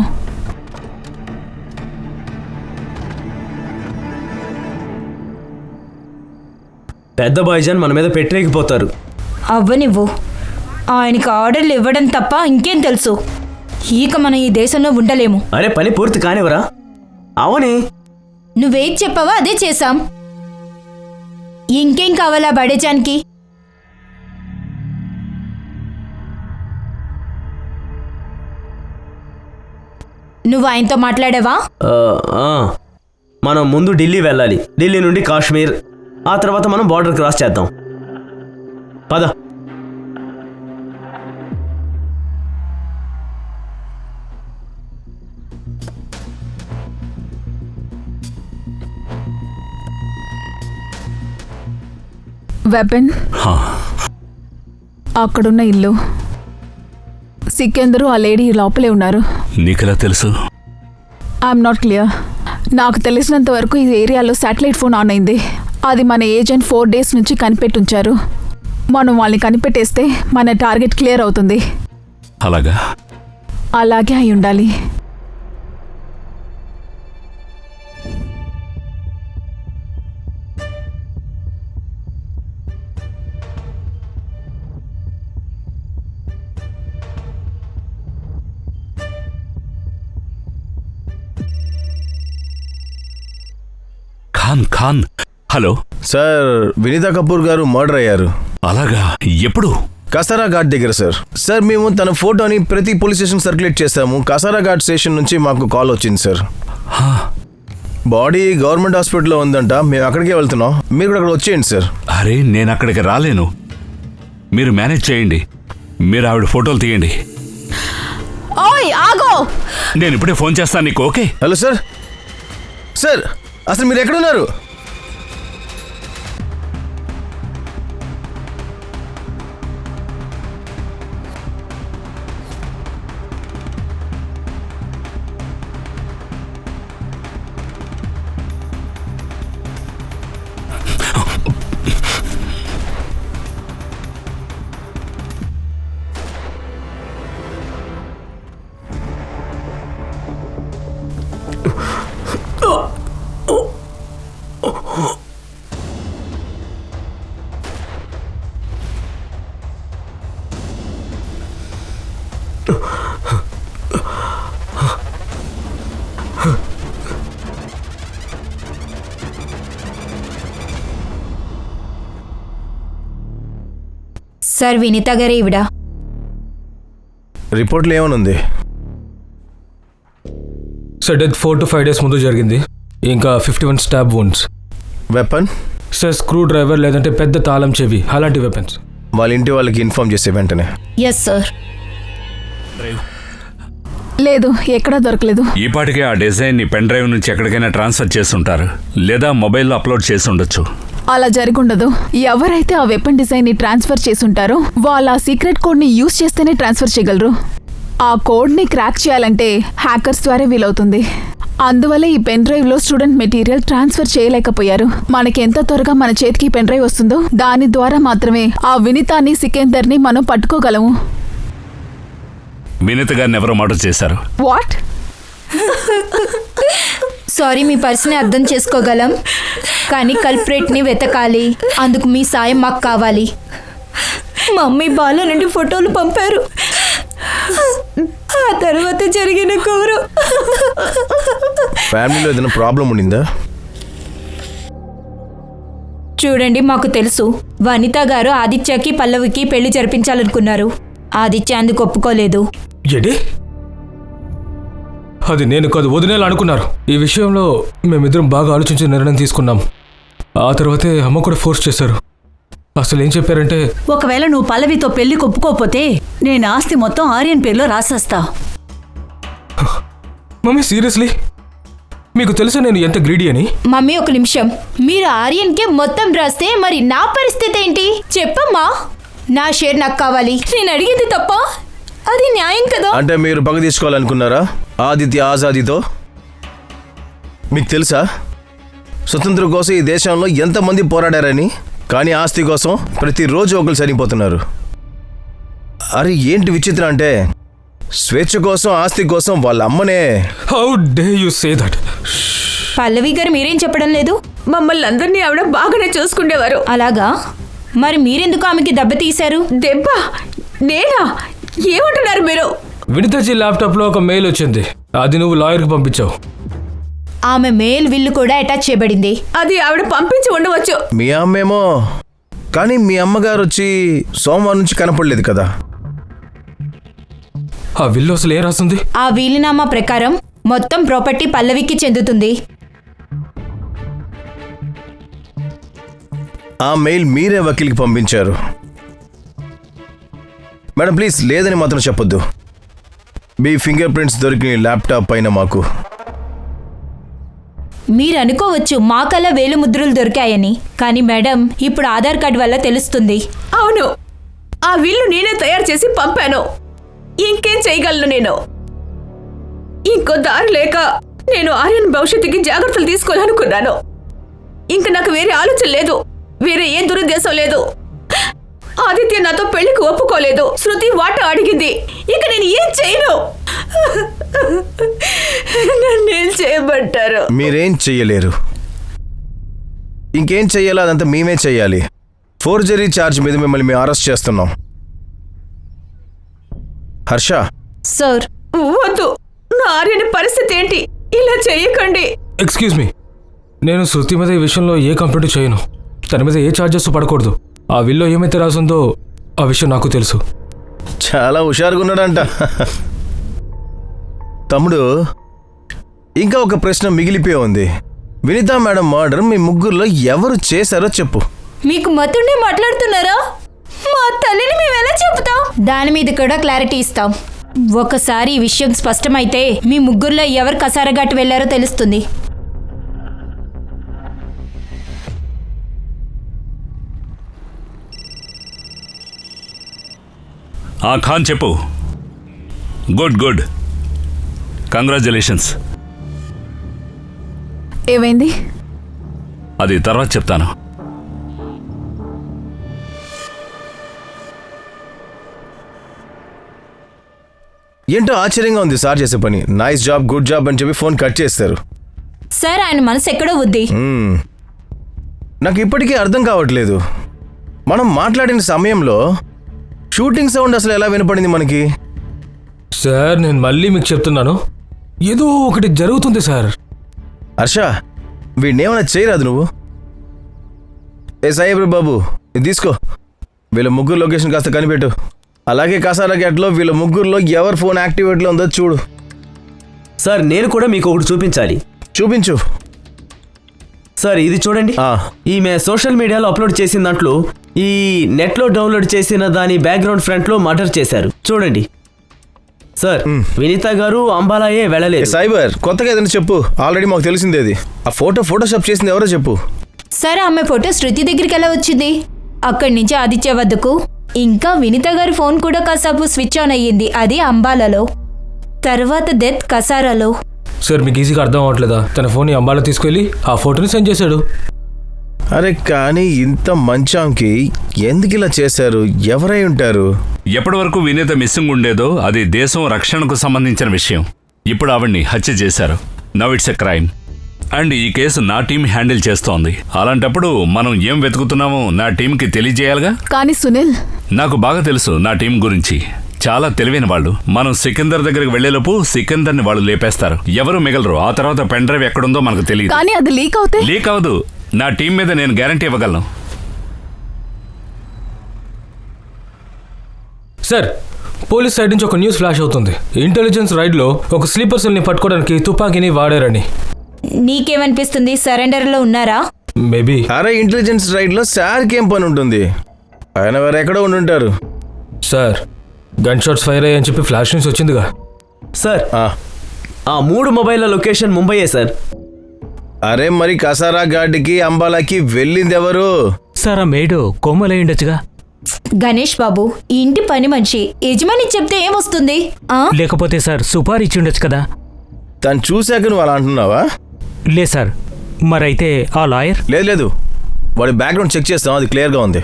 పెద్ద బాయ్జాన్ మన మీద పెట్టలేకపోతారు. అవ్వనివ్వు. ఆయనకి ఆర్డర్లు ఇవ్వడం తప్ప ఇంకేం తెలుసు? ఇక మనం ఈ దేశంలో ఉండలేము. అరే, పని పూర్తి కానివరా? అవని నువ్వేం చెప్పావో అదే చేశాం. ఇంకేం కావాలా బడేజాన్కి? నువ్వు ఆయనతో మాట్లాడావా? మనం ముందు ఢిల్లీ వెళ్ళాలి. ఢిల్లీ నుండి కాశ్మీర్, ఆ తర్వాత మనం బార్డర్ క్రాస్ చేద్దాం. పద. వెపన్ అక్కడున్న ఇల్లు. సికందరు ఆ లేడీ లోపలే ఉన్నారు. నీకెలా తెలుసు? I'm not clear. నాకు తెలిసినంత వరకు ఈ ఏరియాలో శాటిలైట్ ఫోన్ ఆన్ అయింది. అది మన ఏజెంట్ 4 days నుంచి కనిపెట్టుంచారు. మనం వాళ్ళని కనిపెట్టేస్తే మన టార్గెట్ క్లియర్ అవుతుంది. అలాగా? అలాగే అయి ఉండాలి. ఖాన్ ఖాన్. హలో సార్, వినీతా కపూర్ గారు మర్డర్ అయ్యారు. అలాగా? ఎప్పుడు? కసారా ఘాట్ దగ్గర సార్. సార్, మేము తన ఫోటోని ప్రతి పోలీస్ స్టేషన్ సర్క్యులేట్ చేశాము. కసారా ఘాట్ స్టేషన్ నుంచి మాకు కాల్ వచ్చింది సార్. బాడీ గవర్నమెంట్ హాస్పిటల్లో ఉందంట. మేము అక్కడికే వెళ్తున్నాం. మీరు కూడా అక్కడ వచ్చేయండి సార్. అరే, నేను అక్కడికి రాలేను. మీరు మేనేజ్ చేయండి. మీరు ఆవిడ ఫోటోలు తీయండి. ఓయ్ ఆగో! నేను ఇప్పుడే ఫోన్ చేస్తాను నీకు. ఓకే? Hello sir. సార్, అసలు మీరు ఎక్కడున్నారు? సార్, వినీత గారే ఈవిడ. రిపోర్ట్లో ఏమనుంది? సార్, డెత్ 4 to 5 days ముందు జరిగింది. ఇంకా 51 stab wounds. Weapon? Sir, screw driver లేదంటే పెద్ద తాళం చెవి, అలాంటి వెపన్స్. వాళ్ళ ఇంటి వాళ్ళకి ఇన్ఫార్మ్ చేసే వెంటనే. Yes sir. లేదు, ఎక్కడా దొరకలేదు. ఈ పాటికే ఆ డిజైన్ ని పెన్ డ్రైవ్ నుంచి ఎక్కడికైనా ట్రాన్స్ఫర్ చేసి ఉంటారు, లేదా మొబైల్లో అప్లోడ్ చేసి ఉండొచ్చు. అలా జరుగుండదు. ఎవరైతే ఆ వెపన్ డిజైన్ ని ట్రాన్స్ఫర్ చేసుంటారో వాళ్ళు ఆ సీక్రెట్ కోడ్ ని యూజ్ చేస్తేనే ట్రాన్స్ఫర్ చేయగలరు. ఆ కోడ్ ని క్రాక్ చేయాలంటే హ్యాకర్స్ ద్వారా వీలవుతుంది. అందువల్ల ఈ పెన్ డ్రైవ్ లో స్టూడెంట్ మెటీరియల్ ట్రాన్స్ఫర్ చేయలేకపోయారు. మనకి ఎంత త్వరగా మన చేతికి పెన్ డ్రైవ్ వస్తుందో దాని ద్వారా మాత్రమే ఆ వినీతాని సికందర్ ని మనం పట్టుకోగలము. వినీత గారిని ఎవరో మర్డర్ చేశారు. వాట్? సారీ, మీ పర్సనే అర్థం చేసుకోగలం, కానీ కల్ప్రేట్ని వెతకాలి. అందుకు మీ సాయం మాకు కావాలి. మమ్మీ బాల నుండి ఫోటోలు పంపారు. ఆ తర్వాత జరిగిన కోరు. ఫ్యామిలీలో ఏదైనా ప్రాబ్లం ఉండిందా? చూడండి, మాకు తెలుసు వనిత గారు ఆదిత్యకి పల్లవికి పెళ్లి జరిపించాలనుకున్నారు. ఆదిత్య అందుకు ఒప్పుకోలేదు. ఏంటి? అది నేను కాదు, వదినేలా అనుకున్నారు. ఈ విషయంలో మేమిద్దరం బాగా ఆలోచించి నిర్ణయం తీసుకున్నాం. ఆ తర్వాతే అమ్మ కూడా ఫోర్స్ చేశారు. అసలు ఏం చెప్పారంటే, ఒకవేళ నువ్వు పల్లవితో పెళ్లి ఒప్పుకోకపోతే నేను ఆస్తి మొత్తం ఆర్యన్ పేరులో రాసేస్తా. Mummy seriously? మీకు తెలుసా నేను ఎంత గ్రీడీ అని? మమ్మీ, ఒక నిమిషం. మీరు ఆర్యన్కే మొత్తం రాస్తే మరి నా పరిస్థితి ఏంటి చెప్పమ్మా. నా షేర్ నాకు కావాలి. నేను అడిగింది తప్ప? అది న్యాయం కదా? అంటే మీరు పగ తీసుకోవాలనుకున్నారా ఆదిత్య ఆజాదీతో? మీకు తెలుసా స్వతంత్రం కోసం ఈ దేశంలో ఎంతమంది పోరాడారని? కానీ ఆస్తి కోసం ప్రతిరోజు ఒకరు చనిపోతున్నారు. అరే, ఏంటి విచిత్రం అంటే స్వేచ్ఛ కోసం, ఆస్తి కోసం వాళ్ళ అమ్మనే. How dare you say that? Pallavi garu మీరేం చెప్పడం లేదు? మమ్మల్ని అందరినీ ఆవిడ బాగానే చూసుకునేవారు. అలాగా? మరి మీరెందుకు ఆమెకి దెబ్బ తీశారు? దెబ్బ? నేనా? ఏమంటున్నారు మీరు? వినితాజీ ల్యాప్టాప్లో ఒక మెయిల్ వచ్చింది. అది నువ్వు లాయర్కి పంపించావు. ఆమె మెయిల్ విల్లు కూడా అటాచ్ చేయబడింది. అది ఆవిడ పంపించి ఉండవచ్చు. మీ అమ్మేమో, కానీ మీ అమ్మగారు వచ్చి సోమవారం నుంచి కనపడలేదు కదా. ఆ విల్లు అసలు ఏం రాస్తుంది? ఆ వీలునామా ప్రకారం మొత్తం ప్రాపర్టీ పల్లవికి చెందుతుంది. ఆ మెయిల్ మీరే వకీల్కి పంపించారు. మేడం ప్లీజ్, లేదని మాత్రం చెప్పొద్దు. మీ ఫింగర్ ప్రింట్స్ దొరికిన ల్యాప్టాప్ పైన మాకు. మీరు అనుకోవచ్చు మాకల్లా వేలు ముద్రలు దొరికాయని, కానీ మేడం ఇప్పుడు ఆధార్ కార్డు వల్ల తెలుస్తుంది. అవును, ఆ విల్లు నేనే తయారు చేసి పంపాను. ఇంకేం చేయగలను నేను? ఇంకో దారి లేక నేను ఆర్యన్ భవిష్యత్తుకి జాగ్రత్తలు తీసుకోవాలనుకున్నాను. ఇంక నాకు వేరే ఆలోచన లేదు, వేరే ఏ దురుద్దేశం లేదు. ఆదిత్య నాతో పెళ్లికి ఒప్పుకోలేదు. శృతి వాట అడిగింది. ఇక నేను ఏం చేయను? నన్నేం చేయమంటారు? మీరేం చెయ్యలేరు. ఇంకేం చెయ్యాలో అదంతా మేమే చెయ్యాలి. ఫోర్జరీ ఛార్జ్ మీద మిమ్మల్ని మేము అరెస్ట్ చేస్తున్నాం. హర్ష. సార్. వద్దు, నా ఆర్యని పరిస్థితి ఏంటి? ఇలా చెయ్యకండి. ఎక్స్క్యూజ్ మీ, నేను శృతి మీద ఈ విషయంలో ఏ కంప్లైంట్ చేయను. తన మీద ఏ ఛార్జెస్ పడకూడదు. ఆ విల్లో ఏమైతే రాసిందో ఆ విషయం నాకు తెలుసు. చాలా హుషారుగా ఉన్నాడంట. తమ్ముడు, ఇంకా ఒక ప్రశ్న మిగిలిపోయి ఉంది. వినితా మేడం మర్డర్ మీ ముగ్గురులో ఎవరు చేశారో చెప్పు. మీకు మతుండే మాట్లాడుతున్నారా? మా తల్లిని మేము ఎలా చెబుతాం? దాని మీద కూడా క్లారిటీ ఇస్తాం. ఒకసారి ఈ విషయం స్పష్టమైతే మీ ముగ్గురులో ఎవరు కసారఘాట్ వెళ్లారో తెలుస్తుంది. ఖాన్ చెప్పు. Good good, congratulations. ఏమైంది? అది తర్వాత చెప్తాను. ఏంటో ఆశ్చర్యంగా ఉంది సార్ చేసే పని. నైస్ జాబ్, గుడ్ జాబ్ అని చెప్పి ఫోన్ కట్ చేస్తారు. సార్, ఆయన మనసు ఎక్కడో ఉంది. నాకు ఇప్పటికీ అర్థం కావట్లేదు. మనం మాట్లాడిన సమయంలో షూటింగ్ సౌండ్ అసలు ఎలా వినపడింది మనకి? సార్, నేను మళ్ళీ మీకు చెప్తున్నాను, ఏదో ఒకటి జరుగుతుంది సార్. హర్ష, వీడినేమైనా చేయరాదు నువ్వు? ఏ సాయిబ్ర బాబు, ఇది తీసుకో. వీళ్ళ ముగ్గురు లొకేషన్ కాస్త కనిపెట్టు. అలాగే కసారఘాట్లో వీళ్ళ ముగ్గురులో ఎవరి ఫోన్ యాక్టివేట్లో ఉందో చూడు. సార్, నేను కూడా మీకు ఒకటి చూపించాలి. చూపించు. సార్, ఇది చూడండి. ఈమె సోషల్ మీడియాలో అప్లోడ్ చేసిన దాంట్లో ఈ నెట్లో డౌన్లోడ్ చేసిన దాని బ్యాక్గ్రౌండ్ ఫ్రంట్లో మర్డర్ చేశారు. చూడండి సార్, వినీత గారు అంబాలాయే వెళ్ళలేదు. సైబర్, కొత్తగా ఏదైనా చెప్పు. ఆల్రెడీ మాకు తెలిసిందేది. ఆ ఫోటోషాప్ చేసింది ఎవరో చెప్పు. సార్, ఆమె ఫోటో శృతి దగ్గరికి ఎలా వచ్చింది? అక్కడి నుంచి ఆదిత్య వద్దకు. ఇంకా వినీత గారి ఫోన్ కూడా కాసేపు స్విచ్ ఆన్ అయ్యింది. అది అంబాలలో. తర్వాత డెత్ కసారాలో. సార్, మీకు ఈజీగా అర్థం అవ్వట్లేదా? తన ఫోన్ అంబాలా తీసుకెళ్ళి ఆ ఫోటోని సెండ్ చేశాడు. అరే, కానీ ఇంత మంచాంకి ఎందుకు ఇలా చేశారు? ఎవరై ఉంటారు? ఎప్పటి వరకు వినీత మిస్సింగ్ ఉండేదో అది దేశం రక్షణకు సంబంధించిన విషయం. ఇప్పుడు ఆవిడ్ని హత్య చేశారు. Now it's a crime. And ఈ కేసు నా టీం హ్యాండిల్ చేస్తోంది. అలాంటప్పుడు మనం ఏం వెతుకుతున్నామో నా టీంకి తెలియజేయాలిగా. కానీ సునీల్, నాకు బాగా తెలుసు నా టీం గురించి. చాలా తెలివైన వాళ్ళు. మనం సికిందర్ దగ్గరికి వెళ్లేలోపు సికిందర్ని వాళ్ళు లేపేస్తారు. ఎవరు మిగలరు. ఆ తర్వాత పెన్ డ్రైవ్ ఎక్కడుందో మనకు తెలియదు. కానీ అది లీక్ అవుతే? లీక్ అవదు. నా టీం మీద నేను గ్యారంటీ ఇవ్వగలను. సార్, పోలీస్ సైడ్ నుంచి ఒక న్యూస్ ఫ్లాష్ అవుతుంది. ఇంటెలిజెన్స్ రైడ్లో ఒక స్లీపర్ సెల్ని పట్టుకోవడానికి తుపాకీని వాడారని. నీకేమనిపిస్తుంది? సరెండర్లో ఉన్నారా? మేబీ. అరే, ఇంటెలిజెన్స్ రైడ్లో సార్కి ఏం పని ఉంటుంది? ఆయన వారు ఎక్కడో ఉండుంటారు. సార్, గన్ షాట్స్ ఫైర్ అయ్యాయని చెప్పి ఫ్లాష్ న్యూస్ వచ్చిందిగా. సార్, ఆ 3 మొబైల్ల లొకేషన్ ముంబైయే సార్. అరే, మరి కసారాఘాట్కి అంబాలాకి వెళ్ళింది ఎవరు? సార్, ఆ మేడు కోమలై ఉండొచ్చుగా. గణేష్ బాబు, ఈ ఇంటి పని మనిషి. యజమాని చెప్తే ఏమొస్తుంది? లేకపోతే సార్ సుపారీ ఇచ్చి ఉండొచ్చు కదా. తను చూశాక నువ్వు అలా అంటున్నావా? లే సార్, మరైతే ఆ లాయర్? లేదు, వాడి బ్యాక్గ్రౌండ్ చెక్ చేస్తాం, అది క్లియర్గా ఉంది.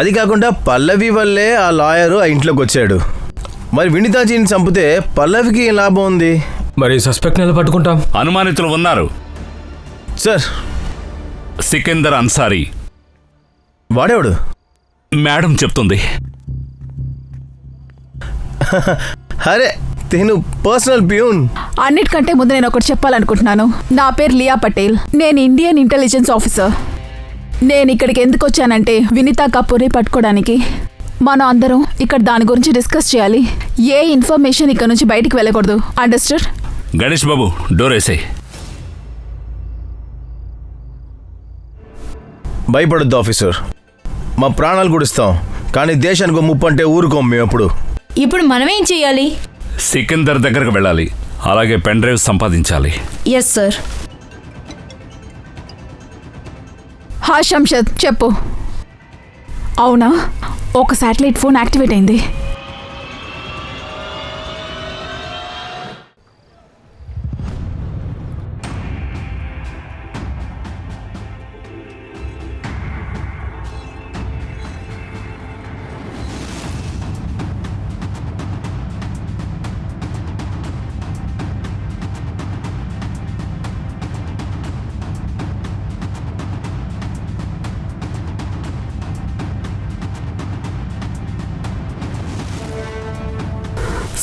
అది కాకుండా పల్లవి వల్లే ఆ లాయరు ఆ ఇంట్లోకి వచ్చాడు. మరి వినీతాజీని చంపితే పల్లవికి ఏం లాభం ఉంది? మరి సస్పెక్ట్ ఎలా పట్టుకుంటాం? అనుమానితులు ఉన్నారు సార్. సికిందర్ అన్సారీ. వాడేవాడు? మేడం చెప్తుంది. అరే, తిను పర్సనల్ ప్యూన్. అన్నిటికంటే ముందు నేను ఒకటి చెప్పాలనుకుంటున్నాను. నా పేరు లియా పటేల్. నేను ఇండియన్ ఇంటెలిజెన్స్ ఆఫీసర్. నేను ఇక్కడికి ఎందుకు వచ్చానంటే వినీతా కపూర్ని పట్టుకోవడానికి. మనం అందరం ఇక్కడ దాని గురించి డిస్కస్ చేయాలి. ఏ ఇన్ఫర్మేషన్ ఇక్కడ నుంచి బయటికి వెళ్ళకూడదు. అండర్స్టాండ్? గణేష్ బాబు, డోర్ వేసేయ్. భయపడొద్దు ఆఫీసర్, మా ప్రాణాలు కూడా ఇస్తాం. కానీ దేశానికి ముప్పు అంటే ఊరుకోం మేము. ఎప్పుడు ఇప్పుడు మనమేం చేయాలి? సికిందర్ దగ్గరకు వెళ్ళాలి. అలాగే పెన్ డ్రైవ్ సంపాదించాలి. Yes sir. హా శంషద్, చెప్పు. అవునా, ఒక శాటిలైట్ ఫోన్ యాక్టివేట్ అయింది.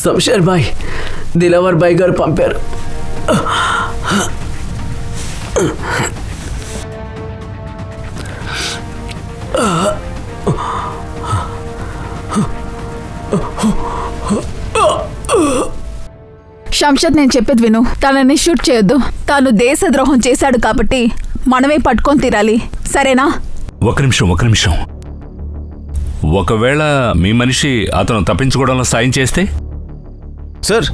శంషేర్ భాయ్, దిలవర్ భాయ్ గారు పంపారు. శంషద్, నేను చెప్పేది విను. తనని షూట్ చేయొద్దు. తాను దేశద్రోహం చేశాడు కాబట్టి మనమే పట్టుకొని తీరాలి, సరేనా? ఒక నిమిషం. ఒకవేళ మీ మనిషి అతను తప్పించుకోవడంలో సాయం చేస్తే? సార్,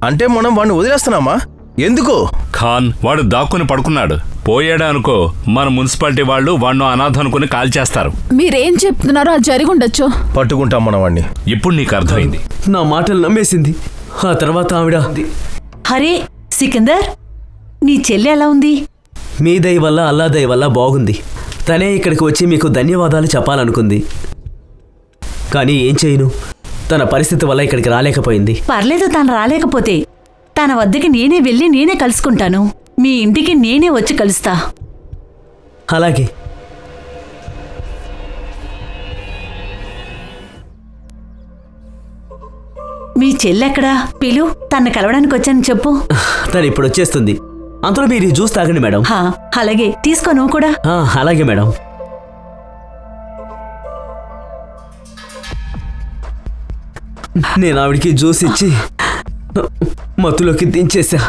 అంటే మనం వాడిని వదిలేస్తున్నామా? ఎందుకు? ఖాన్ వాడు దాక్కుని పడుకున్నాడు. పోయాడా అనుకో, మన మున్సిపాలిటీ వాళ్ళు వాడిని అనాథ అనుకుని కాల్ చేస్తారు. మీరేం చెప్తున్నారో అది జరిగి ఉండొచ్చు. పట్టుకుంటాం మనం వాడిని. ఇప్పుడు నీకు అర్థమైంది. నా మాటలు నమ్మేసింది. ఆ తర్వాత ఆవిడ, అరే సికందర్, నీ చెల్లి ఎలా ఉంది? మీ దయ వల్ల, అల్లా దయ వల్ల బాగుంది. తనే ఇక్కడికి వచ్చి మీకు ధన్యవాదాలు చెప్పాలనుకుంది, కానీ ఏం చేయను, తన పరిస్థితి వల్ల ఇక్కడికి రాలేకపోయింది. పర్లేదు, తను రాలేకపోతే తన వద్దకి నేనే కలుసుకుంటాను. మీ ఇంటికి నేనే వచ్చి కలుస్తా. అలాగే. మీ చెల్లెక్కడా? పిలు, తను కలవడానికి వచ్చాను చెప్పు. తను ఇప్పుడు వచ్చేస్తుంది. అంతలో మీరు ఈ జ్యూస్ తాగండి మేడం. అలాగే, తీసుకో నువ్వు కూడా. అలాగే మేడం. నేను ఆవిడికి జ్యూస్ ఇచ్చి మత్తులోకి దించేసా.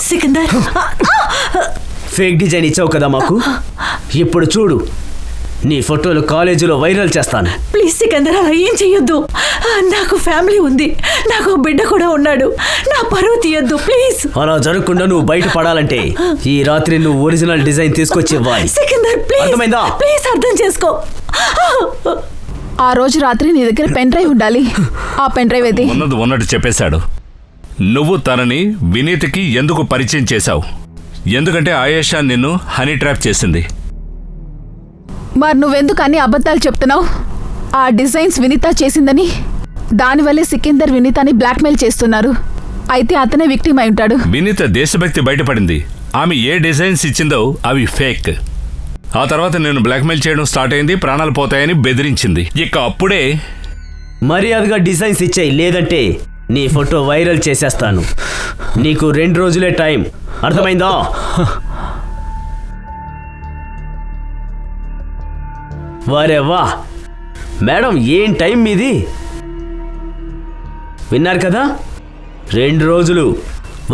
సికందర్, ఫేక్ డిజైన్ ఇచ్చావు కదా మాకు, ఇప్పుడు చూడు, నీ ఫోటోలు కాలేజీలో వైరల్ చేస్తాను. ప్లీజ్ సికందర్, అలా ఏం చెయ్యొద్దు. నాకు ఫ్యామిలీ ఉంది, నాకు బిడ్డ కూడా ఉన్నాడు. నా పరువు తీయొద్దు ప్లీజ్. అలా జరగకుండా నువ్వు బయట పడాలంటే ఈ రాత్రి నువ్వు ఒరిజినల్ డిజైన్ తీసుకొచ్చి ఇవ్వాలి. సికందర్ ప్లీజ్, అర్థమైందా? ప్లీజ్ అర్థం చేసుకో. ఆ రోజు రాత్రి నీ దగ్గర పెన్ డ్రైవ్ ఉండాలి. ఆ పెన్ డ్రైవ్ ఏది? ఉన్నట్టు చెప్పేశాడు. నువ్వు తనని వినీత్కి ఎందుకు పరిచయం చేశావు? ఎందుకంటే ఆయేషా నిన్ను హనీ ట్రాప్ చేసింది. మరి నువ్వెందుకు అన్ని అబద్ధాలు చెప్తున్నావు? ఆ డిజైన్స్ వినీత చేసిందని, దానివల్లే సికిందర్ వినీతాని బ్లాక్మెయిల్ చేస్తున్నారు. అయితే అతనే విక్టిమ్ అయి ఉంటాడు. వినీత దేశభక్తి బయటపడింది. ఆమె ఏ డిజైన్స్ ఇచ్చిందో అవి ఫేక్. ఆ తర్వాత నేను బ్లాక్మెయిల్ చేయడం స్టార్ట్ అయింది. ప్రాణాలు పోతాయని బెదిరించింది. ఇక అప్పుడే మర్యాదగా డిజైన్స్ ఇచ్చాయి, లేదంటే నీ ఫోటో వైరల్ చేసేస్తాను. నీకు 2 రోజులే టైం, అర్థమైందా? వారే వా మేడం, ఏం టైం మీది? విన్నారు కదా, 2 రోజులు.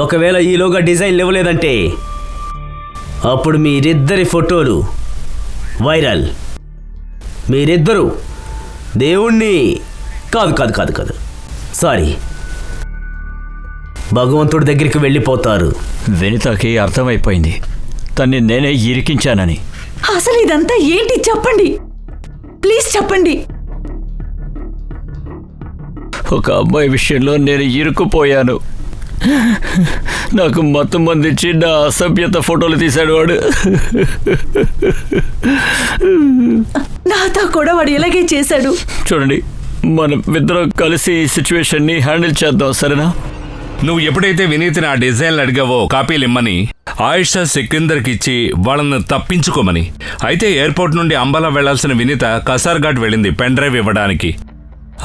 ఒకవేళ ఈలోగా డిజైన్లు ఇవ్వలేదంటే అప్పుడు మీరిద్దరి ఫోటోలు వైరల్. మీరిద్దరూ దేవుణ్ణి కాదు సారీ, భగవంతుడి దగ్గరికి వెళ్ళిపోతారు. వినితకి అర్థమైపోయింది తన్ని నేనే ఇరికించానని. అసలు ఇదంతా ఏంటి చెప్పండి, ప్లీజ్ చెప్పండి. ఒక అమ్మాయి విషయంలో నేను ఇరుక్కుపోయాను. నాకు మొత్తం మంది చిన్న అసభ్యత ఫోటోలు తీశాడు వాడు. నాతో కూడా వాడు ఇలాగే చేశాడు. చూడండి, మనం ఇద్దరం కలిసి ఈ సిచ్యువేషన్ని హ్యాండిల్ చేద్దాం, సరేనా? నువ్వు ఎప్పుడైతే వినీతిని ఆ డిజైన్లు అడిగావో కాపీలు ఇమ్మని, ఆయిషా సికిందర్కి ఇచ్చి వాళ్ళని తప్పించుకోమని. అయితే ఎయిర్పోర్ట్ నుండి అంబాలా వెళ్లాల్సిన వినీత కసార్ఘాట్ వెళ్ళింది పెన్ డ్రైవ్ ఇవ్వడానికి.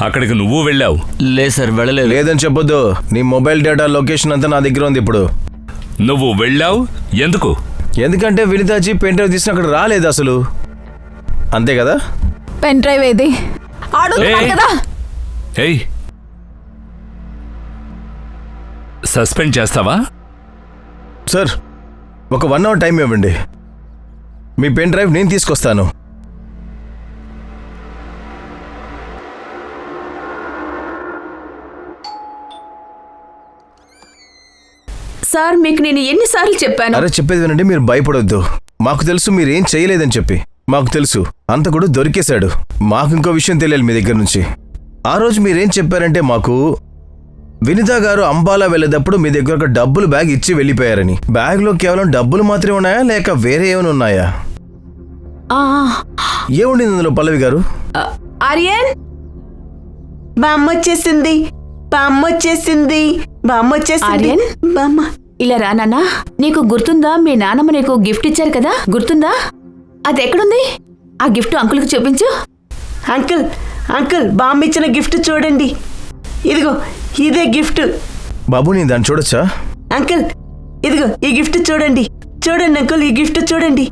అక్కడికి నువ్వు వెళ్ళావు. లేదు సార్, వెళ్ళలేదు. లేదని చెప్పొద్దు. నీ మొబైల్ డేటా లొకేషన్ అంతా నా దగ్గర ఉంది ఇప్పుడు. నువ్వు వెళ్ళావు ఎందుకు? ఎందుకంటే వినితాజీ పెన్ డ్రైవ్ తీసిన అక్కడ రాలేదు అసలు, అంతే కదా? పెన్ డ్రైవ్ ఏది? కదా. ఏయ్, సస్పెండ్ చేస్తావా? సార్, ఒక 1 అవర్ టైం ఇవ్వండి. మీ పెన్ డ్రైవ్ నేను తీసుకొస్తాను. సార్, మీకు నేను ఎన్నిసార్లు చెప్పాను? అరే చెప్పేది వినండి, మీరు భయపడొద్దు. మాకు తెలుసు మీరేం చేయలేదని చెప్పి, మాకు తెలుసు. అంత కూడా దొరికేశాడు. మాకు ఇంకో విషయం తెలియాలి మీ దగ్గర నుంచి. ఆ రోజు మీరేం చెప్పారంటే మాకు, వినిత గారు అంబాలా వెళ్ళేటప్పుడు మీ దగ్గర ఒక డబ్బులు బ్యాగ్ ఇచ్చి వెళ్ళిపోయారని. బ్యాగ్లో కేవలం డబ్బులు మాత్రమే ఉన్నాయా లేక వేరే ఏమైనా ఉన్నాయా? ఏముండింది అందులో పల్లవి గారు? ఆర్యన్, బామ్మ వచ్చేసింది. ఆర్యన్, బామ్మ ఇలా రా నాన్నా. నీకు గుర్తుందా, మీ నాన్నమ్మ నీకు గిఫ్ట్ ఇచ్చారు కదా, గుర్తుందా? అది ఎక్కడుంది? ఆ గిఫ్ట్ అంకుల్కి చూపించు. అంకుల్ బామ్మ ఇచ్చిన గిఫ్ట్ చూడండి. ఇదిగో, ఇదే గిఫ్ట్. బాబు, నేను దాన్ని చూడొచ్చా? అంకుల్, ఇదిగో ఈ గిఫ్ట్ చూడండి. చూడండి అంకుల్, ఈ గిఫ్ట్ చూడండి.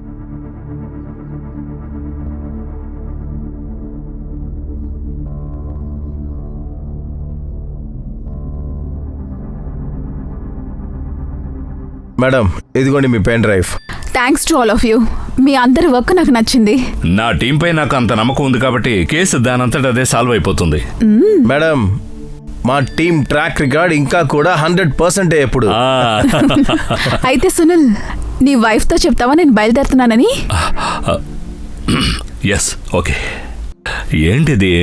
మేడం, ఇదిగోండి మీ pen drive. Thanks to all of you. మీ అందరి వర్క్ నాకు నచ్చింది. నా టీంపై నాకు అంత నమ్మకం ఉంది కాబట్టి కేసు దానంతట అదే సాల్వ్ అయిపోతుంది. మేడం, మా టీం ట్రాక్ రికార్డ్ ఇంకా కూడా 100% ఎప్పుడు. అయితే సునీల్, నీ వైఫ్తో చెప్తావా నేను బయలుదేరుతున్నానని? Yes, okay. ఏంటిది?